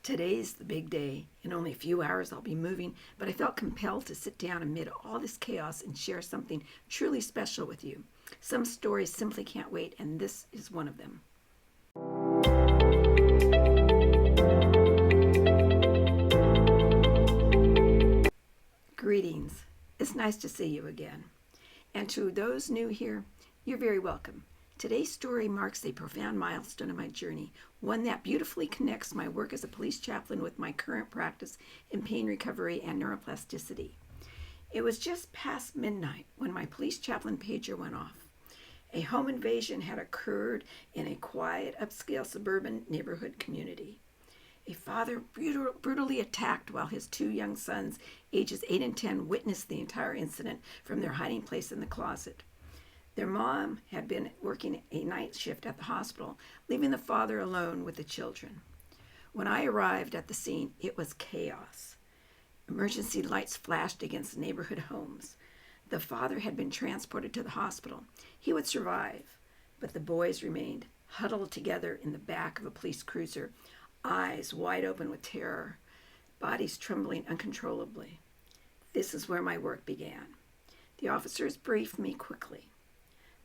Today's the big day. In only a few hours, I'll be moving, but I felt compelled to sit down amid all this chaos and share something truly special with you. Some stories simply can't wait, and this is one of them. Greetings. It's nice to see you again. And to those new here, you're very welcome. Today's story marks a profound milestone in my journey, one that beautifully connects my work as a police chaplain with my current practice in pain recovery and neuroplasticity. It was just past midnight when my police chaplain pager went off. A home invasion had occurred in a quiet, upscale suburban neighborhood community. A father brutally attacked while his two young sons, ages 8 and 10, witnessed the entire incident from their hiding place in the closet. Their mom had been working a night shift at the hospital, leaving the father alone with the children. When I arrived at the scene, it was chaos. Emergency lights flashed against neighborhood homes. The father had been transported to the hospital. He would survive, but the boys remained huddled together in the back of a police cruiser, eyes wide open with terror, bodies trembling uncontrollably. This is where my work began. The officers briefed me quickly.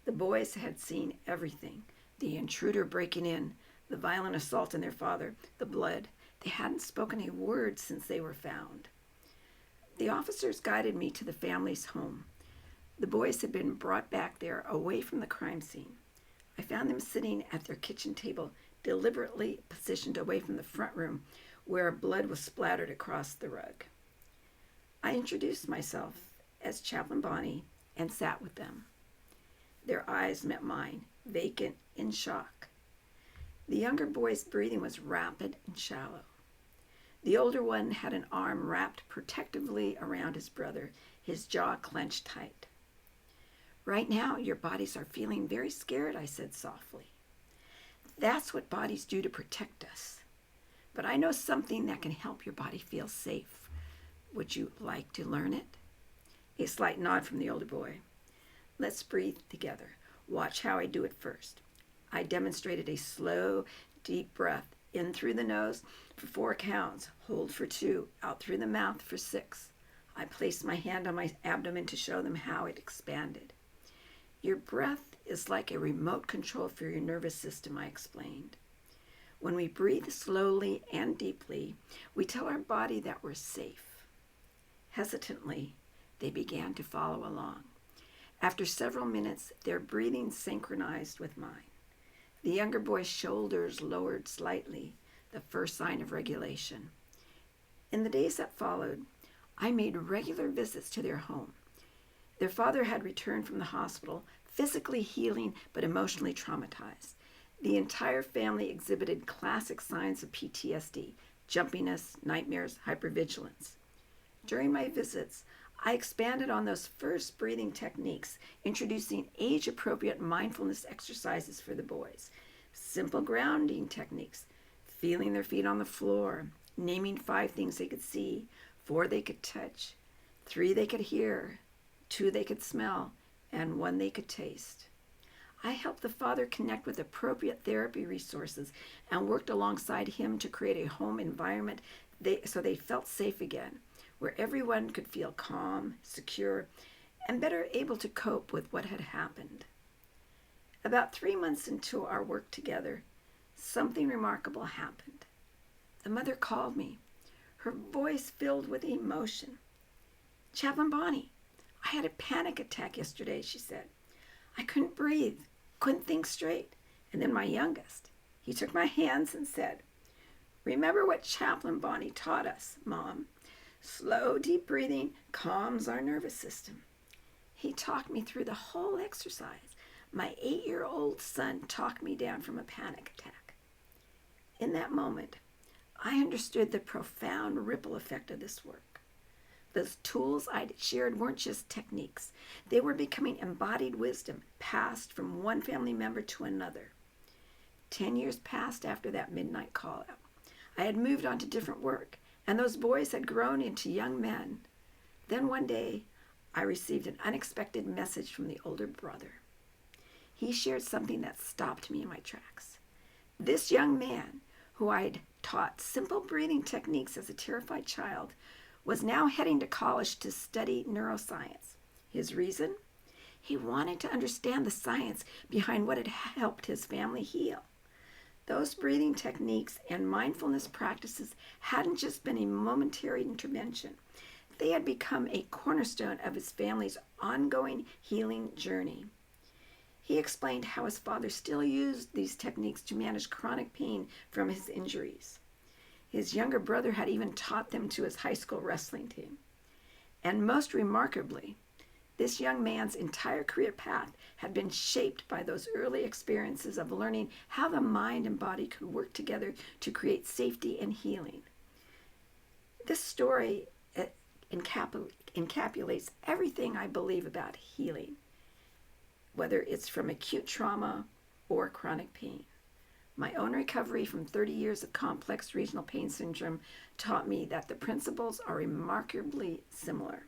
The boys had seen everything: the intruder breaking in, the violent assault on their father, the blood. They hadn't spoken a word since they were found. The officers guided me to the family's home. The boys had been brought back there away from the crime scene. I found them sitting at their kitchen table, deliberately positioned away from the front room where blood was splattered across the rug. I introduced myself as Chaplain Bonnie and sat with them. Their eyes met mine, vacant, in shock. The younger boy's breathing was rapid and shallow. The older one had an arm wrapped protectively around his brother, his jaw clenched tight. "Right now, your bodies are feeling very scared," I said softly. "That's what bodies do to protect us. But I know something that can help your body feel safe. Would you like to learn it?" A slight nod from the older boy. "Let's breathe together. Watch how I do it first." I demonstrated a slow, deep breath in through the nose for 4 counts, hold for 2, out through the mouth for 6. I placed my hand on my abdomen to show them how it expanded. "Your breath is like a remote control for your nervous system," I explained. "When we breathe slowly and deeply, we tell our body that we're safe." Hesitantly, they began to follow along. After several minutes, their breathing synchronized with mine. The younger boy's shoulders lowered slightly, the first sign of regulation. In the days that followed, I made regular visits to their home. Their father had returned from the hospital, physically healing but emotionally traumatized. The entire family exhibited classic signs of PTSD: jumpiness, nightmares, hypervigilance. During my visits, I expanded on those first breathing techniques, introducing age-appropriate mindfulness exercises for the boys, simple grounding techniques, feeling their feet on the floor, naming 5 things they could see, 4 they could touch, 3 they could hear, 2 they could smell, and 1 they could taste. I helped the father connect with appropriate therapy resources and worked alongside him to create a home environment so they felt safe again, where everyone could feel calm, secure, and better able to cope with what had happened. About 3 months into our work together, something remarkable happened. The mother called me, her voice filled with emotion. "Chaplain Bonnie, I had a panic attack yesterday," she said. "I couldn't breathe, couldn't think straight. And then my youngest, he took my hands and said, 'Remember what Chaplain Bonnie taught us, Mom. Slow, deep breathing calms our nervous system.' He talked me through the whole exercise. My 8-year-old son talked me down from a panic attack." In that moment, I understood the profound ripple effect of this work. The tools I'd shared weren't just techniques. They were becoming embodied wisdom, passed from one family member to another. 10 years passed after that midnight call-out. I had moved on to different work, and those boys had grown into young men. Then one day, I received an unexpected message from the older brother. He shared something that stopped me in my tracks. This young man, who I'd taught simple breathing techniques as a terrified child, was now heading to college to study neuroscience. His reason? He wanted to understand the science behind what had helped his family heal. Those breathing techniques and mindfulness practices hadn't just been a momentary intervention. They had become a cornerstone of his family's ongoing healing journey. He explained how his father still used these techniques to manage chronic pain from his injuries. His younger brother had even taught them to his high school wrestling team. And most remarkably, this young man's entire career path had been shaped by those early experiences of learning how the mind and body could work together to create safety and healing. This story encapsulates everything I believe about healing, whether it's from acute trauma or chronic pain. My own recovery from 30 years of complex regional pain syndrome taught me that the principles are remarkably similar.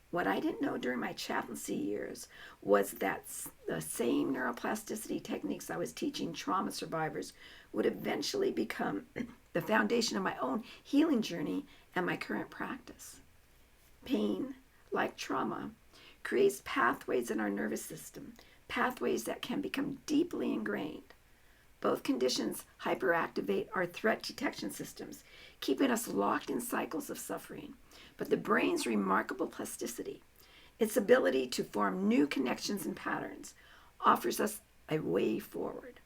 What I didn't know during my chaplaincy years was that the same neuroplasticity techniques I was teaching trauma survivors would eventually become the foundation of my own healing journey and my current practice. Pain, like trauma, creates pathways in our nervous system, pathways that can become deeply ingrained. Both conditions hyperactivate our threat detection systems, keeping us locked in cycles of suffering. But the brain's remarkable plasticity, its ability to form new connections and patterns, offers us a way forward.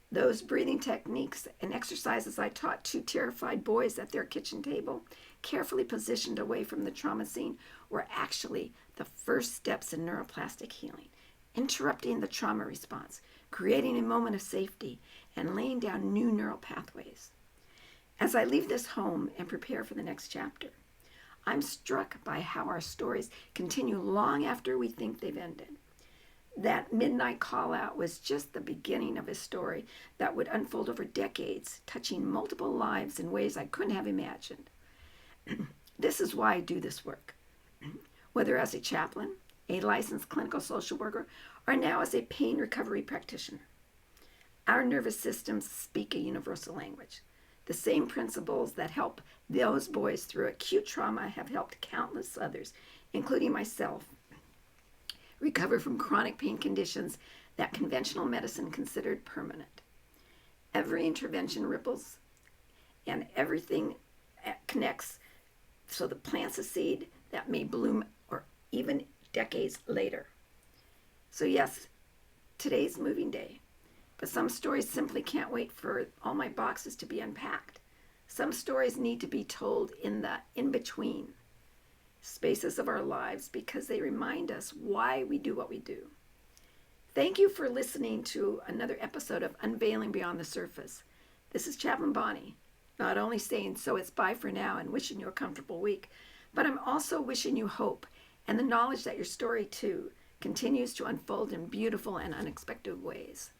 Those breathing techniques and exercises I taught two terrified boys at their kitchen table, carefully positioned away from the trauma scene, were actually the first steps in neuroplastic healing, interrupting the trauma response, creating a moment of safety, and laying down new neural pathways. As I leave this home and prepare for the next chapter, I'm struck by how our stories continue long after we think they've ended. That midnight call out was just the beginning of a story that would unfold over decades, touching multiple lives in ways I couldn't have imagined. This is why I do this work. Whether as a chaplain, a licensed clinical social worker, or now as a pain recovery practitioner. Our nervous systems speak a universal language. The same principles that help those boys through acute trauma have helped countless others, including myself, recover from chronic pain conditions that conventional medicine considered permanent. Every intervention ripples and everything connects, so the plant's a seed that may bloom or even decades later. So yes, today's moving day, but some stories simply can't wait for all my boxes to be unpacked. Some stories need to be told in the in-between spaces of our lives because they remind us why we do what we do. Thank you for listening to another episode of Unveiling Beyond the Surface. This is Chaplain Bonnie, not only saying so it's bye for now and wishing you a comfortable week, but I'm also wishing you hope and the knowledge that your story too continues to unfold in beautiful and unexpected ways.